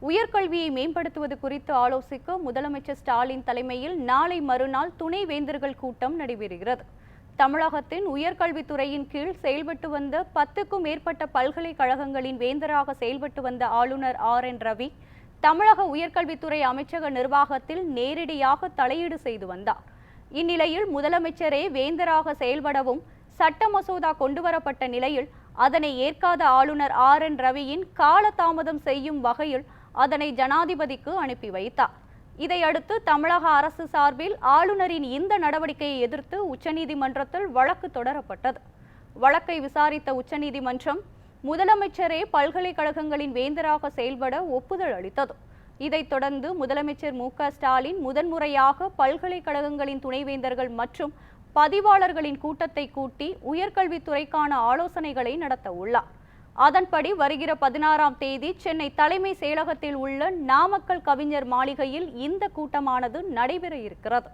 உயர்கல்வியை மேம்படுத்துவது குறித்து ஆலோசிக்க முதலமைச்சர் ஸ்டாலின் தலைமையில் நாளை மறுநாள் துணை வேந்தர்கள் கூட்டம் நடைபெறுகிறது. தமிழகத்தின் உயர்கல்வித்துறையின் கீழ் செயல்பட்டு வந்த 10க்கும் மேற்பட்ட பல்கலைக்கழகங்களின் வேந்தராக செயல்பட்டு வந்த ஆளுநர் RN ரவி தமிழக உயர்கல்வித்துறை அமைச்சக நிர்வாகத்தில் நேரடியாக தலையீடு செய்து வந்தார். இந்நிலையில் முதலமைச்சரே வேந்தராக செயல்படவும் சட்ட மசோதா கொண்டுவரப்பட்ட நிலையில் அதனை ஏற்காத ஆளுநர் RN ரவியின் காலதாமதம் செய்யும் வகையில் அதனை ஜனாதிபதிக்கு அனுப்பி வைத்தார். இதையடுத்து தமிழக அரசு சார்பில் ஆளுநரின் இந்த நடவடிக்கையை எதிர்த்து உச்சநீதிமன்றத்தில் வழக்கு தொடரப்பட்டது. வழக்கை விசாரித்த உச்சநீதிமன்றம் முதலமைச்சரே பல்கலைக்கழகங்களின் வேந்தராக செயல்பட ஒப்புதல் அளித்தது. இதைத் தொடர்ந்து முதலமைச்சர் மு.க.ஸ்டாலின் முதன்முறையாக பல்கலைக்கழகங்களின் துணைவேந்தர்கள் மற்றும் பதிவாளர்களின் கூட்டத்தை கூட்டி உயர்கல்வித்துறைக்கான ஆலோசனைகளை நடத்த உள்ளார். அதன்படி வருகிற 16ஆம் தேதி சென்னை தலைமை செயலகத்தில் உள்ள நாமக்கல் கவிஞர் மாளிகையில் இந்த கூட்டமானது நடைபெற இருக்கிறது.